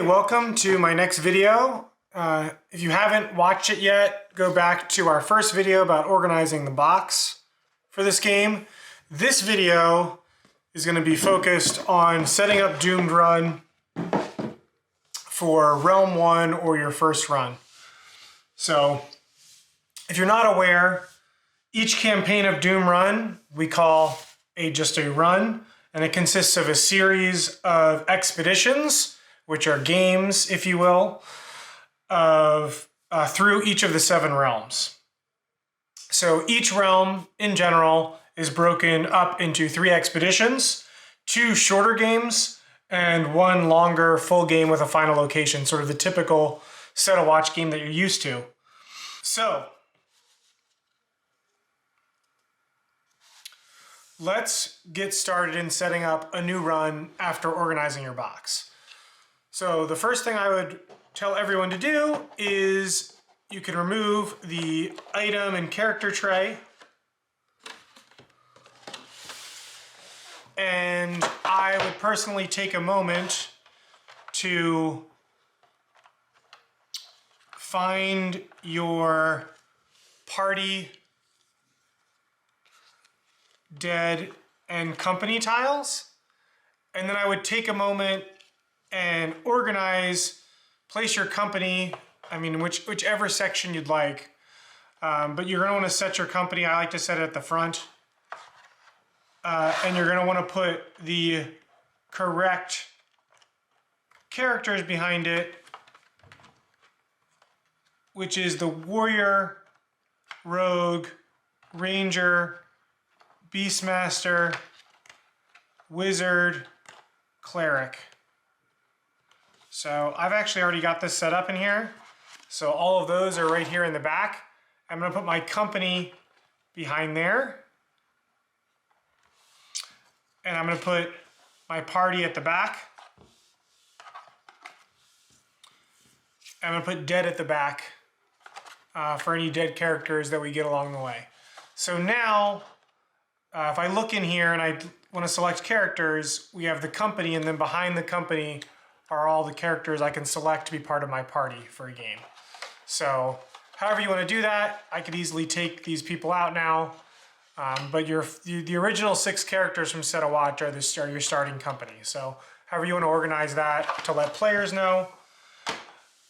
welcome to my next video. If you haven't watched it yet, go back to our first video about organizing the box for this game. This video is going to be focused on setting up Doomed Run for Realm 1 or your first run. So, if you're not aware, each campaign of Doom Run we call just a run, and it consists of a series of expeditions, which are games, if you will, of through each of the 7 realms. So each realm, in general, is broken up into 3 expeditions, 2 shorter games, and 1 longer full game with a final location, sort of the typical set a watch game that you're used to. So, let's get started in setting up a new run after organizing your box. So the first thing I would tell everyone to do is you can remove the item and character tray. And I would personally take a moment to find your party, dead, and company tiles. And then I would take a moment and organize, place your company, whichever section you'd like. But you're going to want to set your company. I like to set it at the front. And you're going to want to put the correct characters behind it, which is the warrior, rogue, ranger, beastmaster, wizard, cleric. So I've actually already got this set up in here. So all of those are right here in the back. I'm going to put my company behind there. And I'm going to put my party at the back. I'm going to put dead at the back for any dead characters that we get along the way. So now, if I look in here and I want to select characters, we have the company, and then behind the company are all the characters I can select to be part of my party for a game. So however you want to do that, I could easily take these people out now. But the original 6 characters from Set a Watch are your starting company. So however you want to organize that to let players know,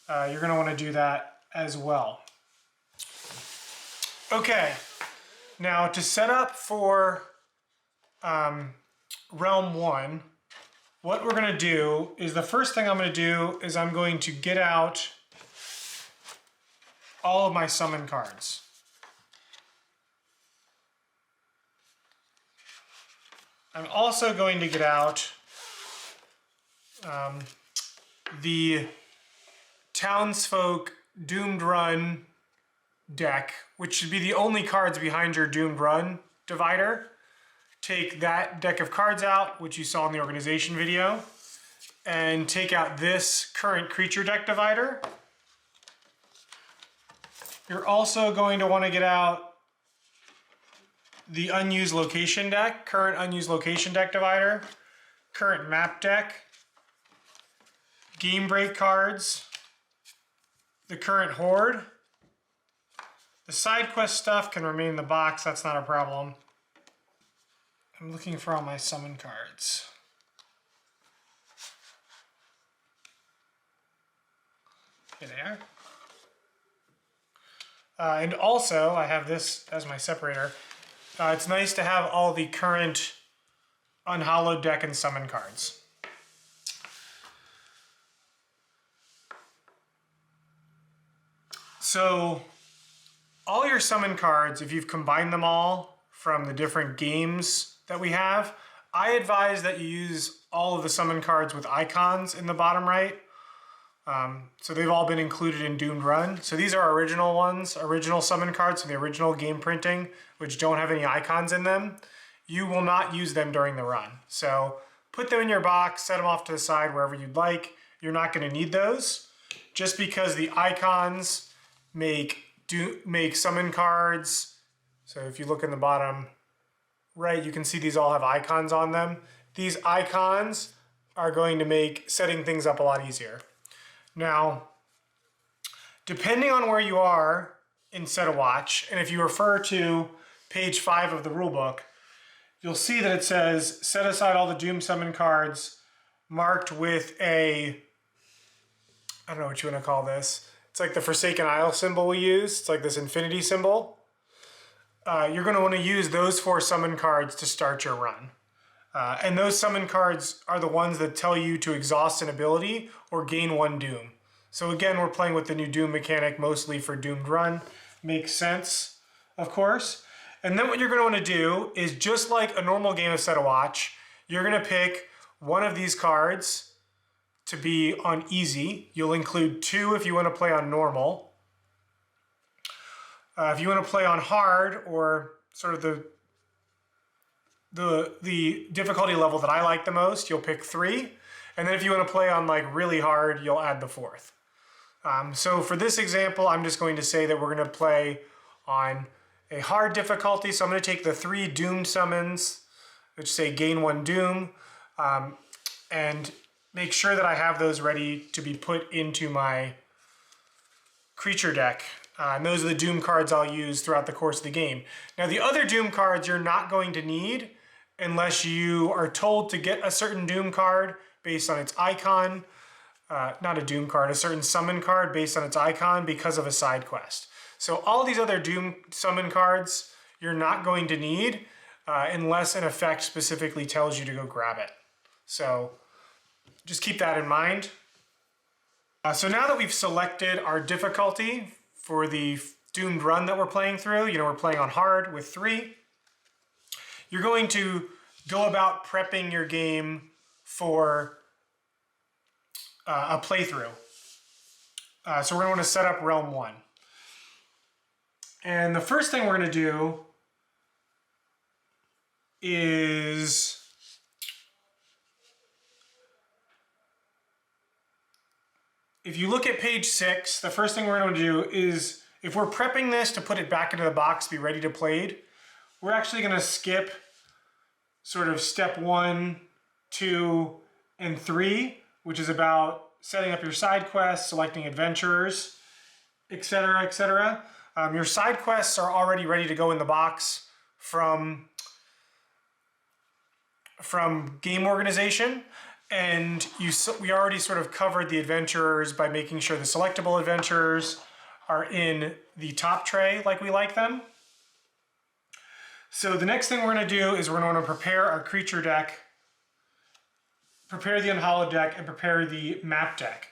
you're going to want to do that as well. Okay, now to set up for Realm 1, what we're going to do is the first thing I'm going to do is I'm going to get out all of my summon cards. I'm also going to get out the Townsfolk Doomed Run deck, which should be the only cards behind your Doomed Run divider. Take that deck of cards out, which you saw in the organization video, and take out this current creature deck divider. You're also going to want to get out the unused location deck, current unused location deck divider, current map deck, game break cards, the current horde. The side quest stuff can remain in the box, that's not a problem. I'm looking for all my summon cards. Here they are. And also, I have this as my separator. It's nice to have all the current unhallowed deck and summon cards. So, all your summon cards, if you've combined them all from the different games that we have, I advise that you use all of the summon cards with icons in the bottom right. So they've all been included in Doomed Run. So these are original ones, original summon cards from the original game printing, which don't have any icons in them. You will not use them during the run. So put them in your box, set them off to the side wherever you'd like. You're not going to need those. Just because the icons make summon cards. So if you look in the bottom right, you can see these all have icons on them. These icons are going to make setting things up a lot easier. Now, depending on where you are in Set a Watch, and if you refer to page 5 of the rulebook, you'll see that it says set aside all the Doom Summon cards marked with a, I don't know what you want to call this. It's like the Forsaken Isle symbol we use. It's like this infinity symbol. You're going to want to use those 4 summon cards to start your run. And those summon cards are the ones that tell you to exhaust an ability or gain 1 Doom. So again, we're playing with the new Doom mechanic mostly for Doomed Run. Makes sense, of course. And then what you're going to want to do is, just like a normal game of Set a Watch, you're going to pick one of these cards to be on easy. You'll include 2 if you want to play on normal. If you want to play on hard, or sort of the difficulty level that I like the most, you'll pick 3. And then if you want to play on like really hard, you'll add the 4th. So for this example, I'm just going to say that we're going to play on a hard difficulty. So I'm going to take the 3 Doom summons, which say gain 1 Doom, and make sure that I have those ready to be put into my creature deck. And those are the Doom cards I'll use throughout the course of the game. Now the other Doom cards you're not going to need unless you are told to get a certain Doom card based on its icon. Not a Doom card, a certain summon card based on its icon because of a side quest. So all these other Doom summon cards you're not going to need unless an effect specifically tells you to go grab it. So just keep that in mind. So now that we've selected our difficulty for the Doomed Run that we're playing through, we're playing on hard with 3, you're going to go about prepping your game for a playthrough. So we're going to want to set up Realm 1. And the first thing we're going to do is if you look at page 6, the first thing we're going to do is, if we're prepping this to put it back into the box, be ready to play, we're actually going to skip sort of step 1, 2, and 3, which is about setting up your side quests, selecting adventurers, etc., etc. Your side quests are already ready to go in the box from Game Organization, and we already sort of covered the adventurers by making sure the selectable adventurers are in the top tray like we like them. So the next thing we're going to do is we're going to want to prepare our creature deck, prepare the Unhallowed deck, and prepare the map deck.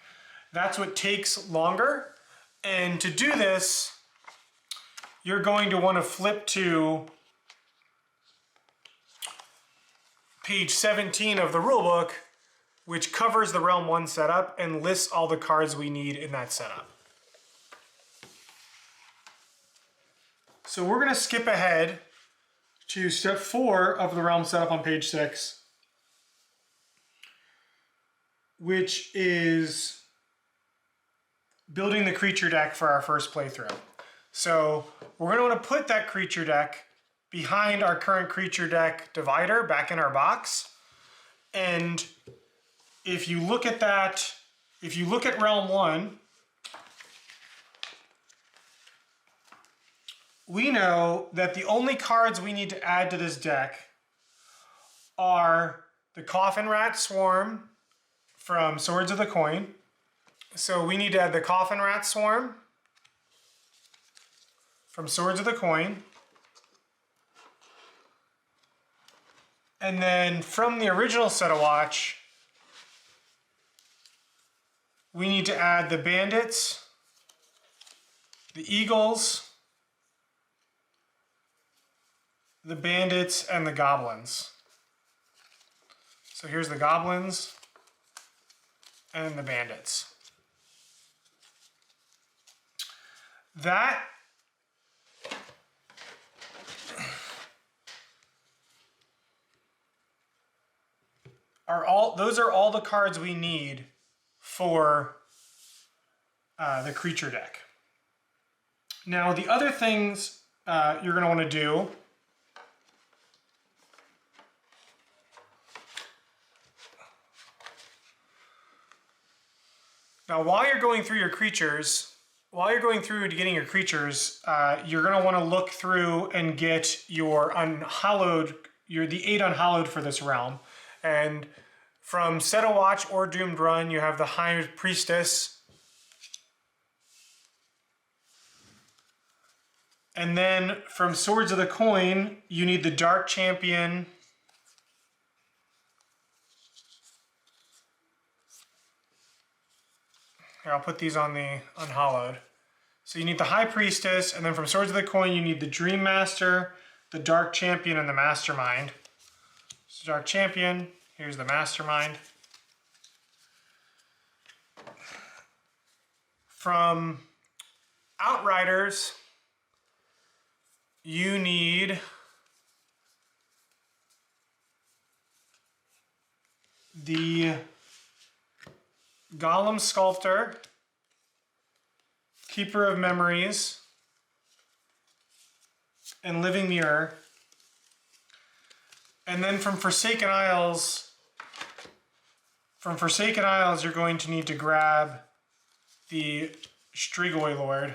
That's what takes longer. And to do this, you're going to want to flip to page 17 of the rulebook, which covers the Realm 1 setup and lists all the cards we need in that setup. So we're going to skip ahead to step 4 of the Realm setup on page 6, which is building the creature deck for our first playthrough. So we're going to want to put that creature deck behind our current creature deck divider back in our box. And if you look at that, if you look at Realm 1, we know that the only cards we need to add to this deck are the Coffin Rat Swarm from Swords of the Coin. So we need to add the Coffin Rat Swarm from Swords of the Coin. And then from the original Set a Watch, we need to add the Bandits, the Eagles, the Bandits, and the Goblins. So here's the Goblins and the Bandits. That those are all the cards we need for the creature deck. Now the other things you're going to want to do Now, while you're going through your creatures, while you're going through to getting your creatures, you're going to want to look through and get your unhallowed, the 8 unhallowed for this realm. And from Set a Watch or Doomed Run, you have the High Priestess. And then from Swords of the Coin, you need the Dark Champion. Here, I'll put these on the unhallowed. So you need the High Priestess, and then from Swords of the Coin, you need the Dream Master, the Dark Champion, and the Mastermind. So Dark Champion, here's the Mastermind. From Outriders, you need the Golem Sculptor, Keeper of Memories, and Living Mirror. And then from Forsaken Isles, you're going to need to grab the Strigoi Lord.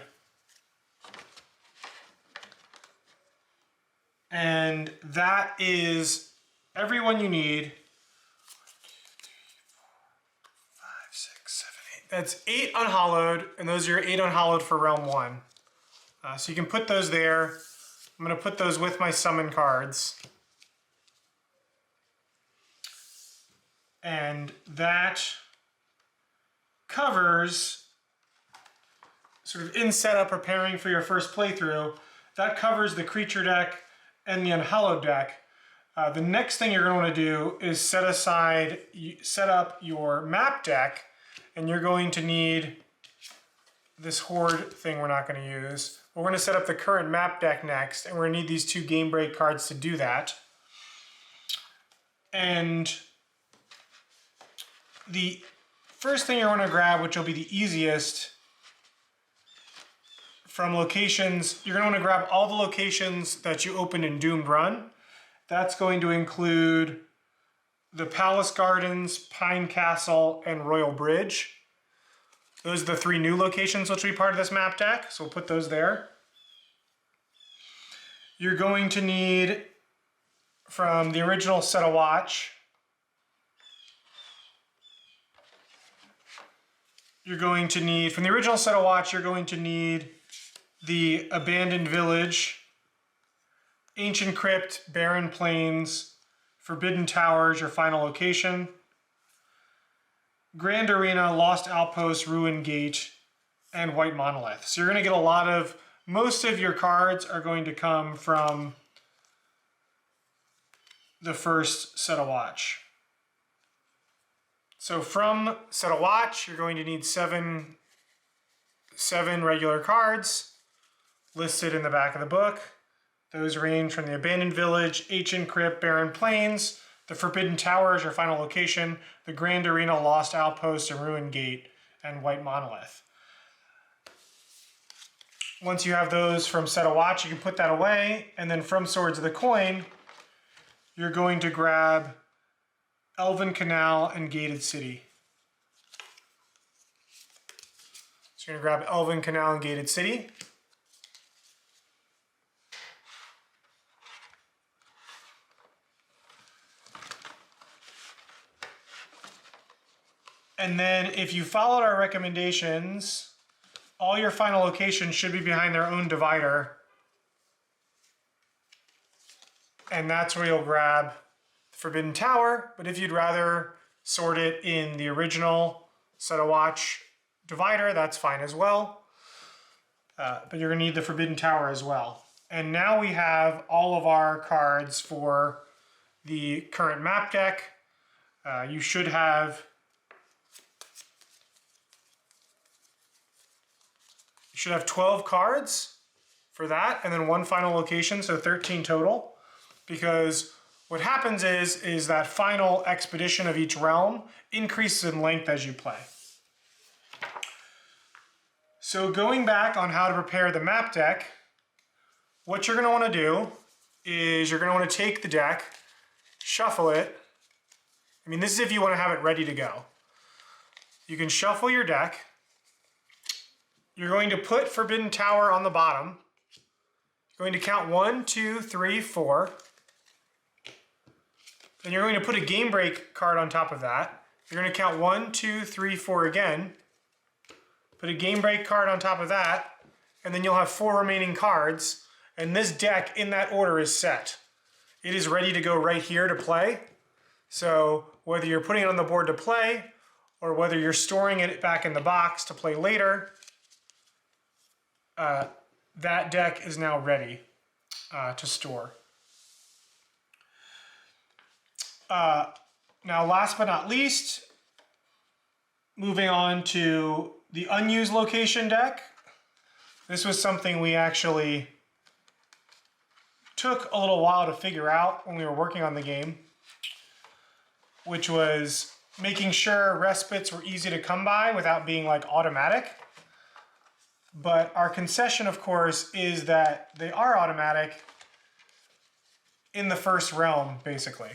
And that is everyone you need. 8. That's 8 unhallowed, and those are your 8 unhallowed for Realm 1. So you can put those there. I'm going to put those with my summon cards. And that covers, sort of in setup, preparing for your first playthrough, that covers the creature deck and the unhallowed deck. The next thing you're going to want to do is set up your map deck, and you're going to need this Horde thing we're not going to use. We're going to set up the current map deck next, and we're going to need these 2 Game Break cards to do that. And the first thing you're going to grab, which will be the easiest, from locations, you're going to want to grab all the locations that you opened in Doomed Run. That's going to include the Palace Gardens, Pine Castle, and Royal Bridge. Those are the 3 new locations which will be part of this map deck, so we'll put those there. You're going to need, from the original Set a Watch, from the original Set a Watch, you're going to need the Abandoned Village, Ancient Crypt, Barren Plains, Forbidden Towers, your final location, Grand Arena, Lost Outpost, Ruin Gate, and White Monolith. So you're going to get most of your cards are going to come from the first Set a Watch. So from Set a Watch, you're going to need seven regular cards listed in the back of the book. Those range from the Abandoned Village, Ancient Crypt, Barren Plains, the Forbidden Tower is your final location, the Grand Arena, Lost Outpost, and Ruin Gate, and White Monolith. Once you have those from Set a Watch, you can put that away, and then from Swords of the Coin, you're going to grab Elven Canal and Gated City. So you're going to grab Elven Canal and Gated City. And then if you followed our recommendations, all your final locations should be behind their own divider. And that's where you'll grab Forbidden Tower, but if you'd rather sort it in the original Set a Watch divider, that's fine as well. But you're gonna need the Forbidden Tower as well. And now we have all of our cards for the current map deck. You should have You should have 12 cards for that, and then 1 final location, so 13 total. Because what happens is that final expedition of each realm increases in length as you play. So going back on how to prepare the map deck, what you're going to want to do is you're going to want to take the deck, shuffle it. I mean, this is if you want to have it ready to go. you can shuffle your deck. You're going to put Forbidden Tower on the bottom. You're going to count 1, 2, 3, 4. Then you're going to put a Game Break card on top of that. You're going to count 1, 2, 3, 4 again. Put a Game Break card on top of that. And then you'll have 4 remaining cards. And this deck, in that order, is set. It is ready to go right here to play. So whether you're putting it on the board to play, or whether you're storing it back in the box to play later, that deck is now ready to store. Now, last but not least, moving on to the unused location deck. This was something we actually took a little while to figure out when we were working on the game, which was making sure respites were easy to come by without being like automatic. But our concession, of course, is that they are automatic in the first realm, basically.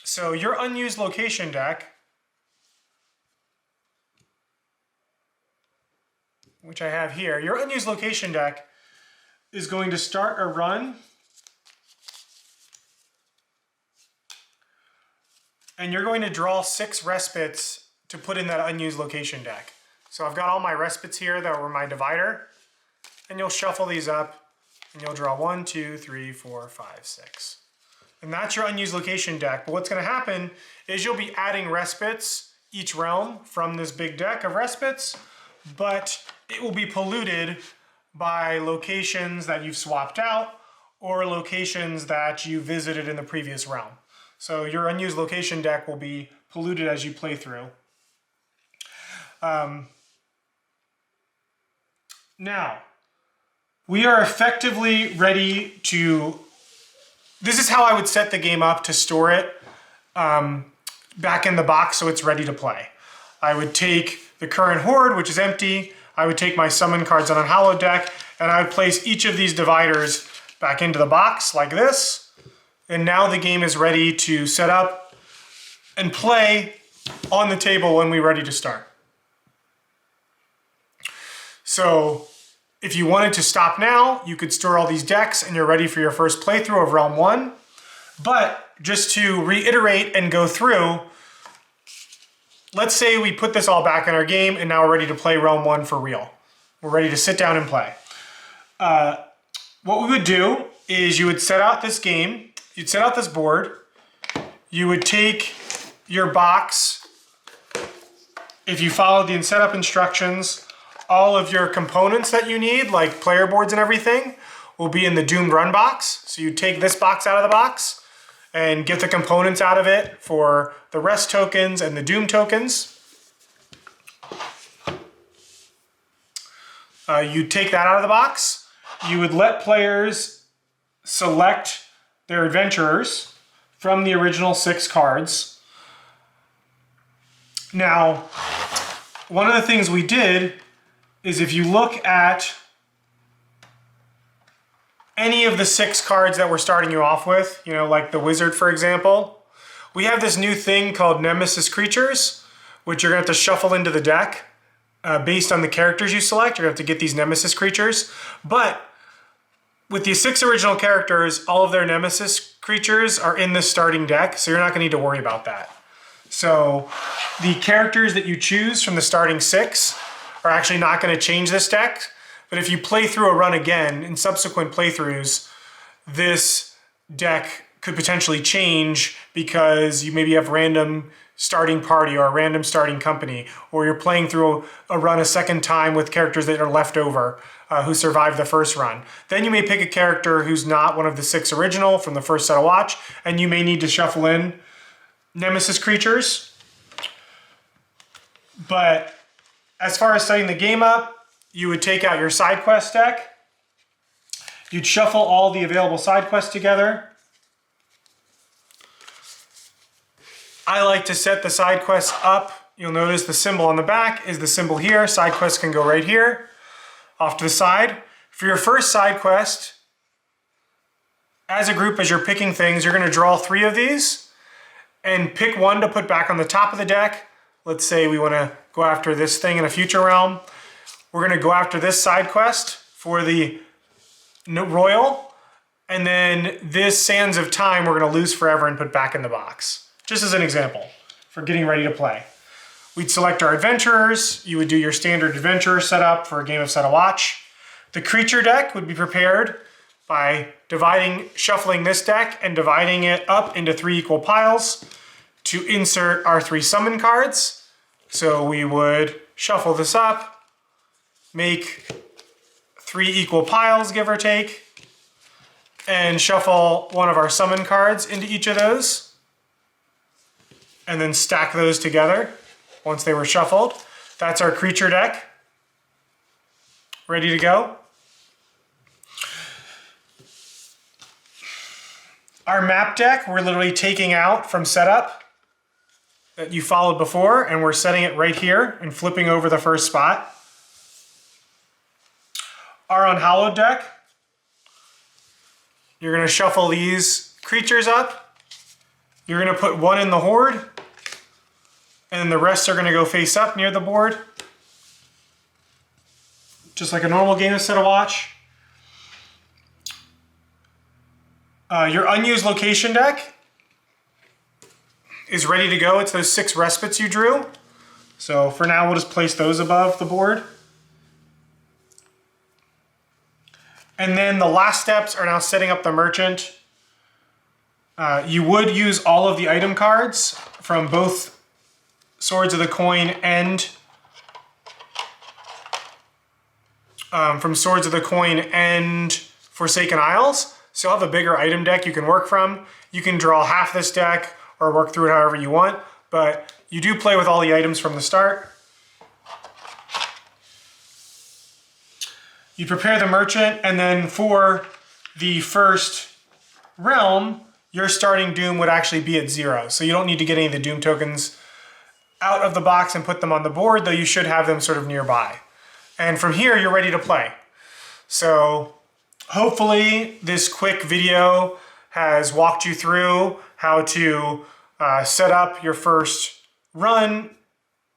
So your unused location deck, which I have here, your unused location deck is going to start a run, and you're going to draw 6 respites to put in that unused location deck. So I've got all my respites here that were my divider, and you'll shuffle these up, and you'll draw 1, 2, 3, 4, 5, 6. And that's your unused location deck. But what's going to happen is you'll be adding respites each realm from this big deck of respites, but it will be polluted by locations that you've swapped out or locations that you visited in the previous realm. So your unused location deck will be polluted as you play through. Now, we are effectively ready to... This is how I would set the game up to store it back in the box so it's ready to play. I would take the current Horde, which is empty. I would take my summon cards on a hallowed deck, and I would place each of these dividers back into the box like this. And now the game is ready to set up and play on the table when we're ready to start. So if you wanted to stop now, you could store all these decks and you're ready for your first playthrough of Realm 1. But just to reiterate and go through, let's say we put this all back in our game and now we're ready to play Realm 1 for real. We're ready to sit down and play. What we would do is you would set out this game, you'd set out this board, you would take your box, if you followed the setup instructions, all of your components that you need, like player boards and everything, will be in the Doomed Run box. So you take this box out of the box and get the components out of it for the rest tokens and the Doom tokens. You take that out of the box. You would let players select their adventurers from the original 6 cards. Now, one of the things we did is if you look at any of the 6 cards that we're starting you off with, you know, like the Wizard, for example, we have this new thing called Nemesis Creatures, which you're going to have to shuffle into the deck based on the characters you select. You're going to have to get these Nemesis Creatures. But with these 6 original characters, all of their Nemesis Creatures are in this starting deck, so you're not going to need to worry about that. So the characters that you choose from the starting 6 are actually not going to change this deck. But if you play through a run again in subsequent playthroughs, this deck could potentially change because you maybe have random starting party or a random starting company, or you're playing through a run a second time with characters that are left over who survived the first run. Then you may pick a character who's not one of the 6 original from the first set of watch, and you may need to shuffle in Nemesis Creatures. But as far as setting the game up, you would take out your side quest deck. You'd shuffle all the available side quests together. I like to set the side quests up. You'll notice the symbol on the back is the symbol here. Side quests can go right here, off to the side. For your first side quest, as a group, as you're picking things, you're going to draw 3 of these and pick one to put back on the top of the deck, let's say we want to go after this thing in a future realm. We're going to go after this side quest for the royal, and then this Sands of Time we're going to lose forever and put back in the box. Just as an example for getting ready to play. We'd select our adventurers. You would do your standard adventurer setup for a game of Set a Watch. The creature deck would be prepared by shuffling this deck and dividing it up into 3 equal piles to insert our 3 summon cards. So we would shuffle this up, make 3 equal piles, give or take, and shuffle one of our summon cards into each of those, and then stack those together once they were shuffled. That's our creature deck, ready to go. Our map deck, we're literally taking out from setup that you followed before, and we're setting it right here and flipping over the first spot. Our unhallowed deck, you're going to shuffle these creatures up. You're going to put 1 in the horde, and the rest are going to go face up near the board, just like a normal game of Set a Watch. Your unused location deck is ready to go. It's those 6 respites you drew. So for now, we'll just place those above the board. And then the last steps are now setting up the merchant. You would use all of the item cards from both Swords of the Coin and Forsaken Isles. So you'll have a bigger item deck you can work from. You can draw half this deck or work through it however you want, but you do play with all the items from the start. You prepare the merchant, and then for the first realm, your starting Doom would actually be at 0. So you don't need to get any of the Doom tokens out of the box and put them on the board, though you should have them sort of nearby. And from here, you're ready to play. So hopefully this quick video has walked you through how to set up your first run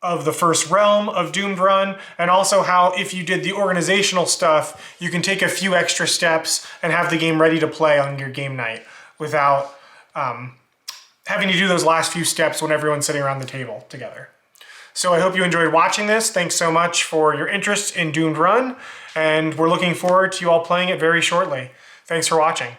of the first realm of Doomed Run, and also how, if you did the organizational stuff, you can take a few extra steps and have the game ready to play on your game night without having to do those last few steps when everyone's sitting around the table together. So I hope you enjoyed watching this. Thanks so much for your interest in Doomed Run, and we're looking forward to you all playing it very shortly. Thanks for watching.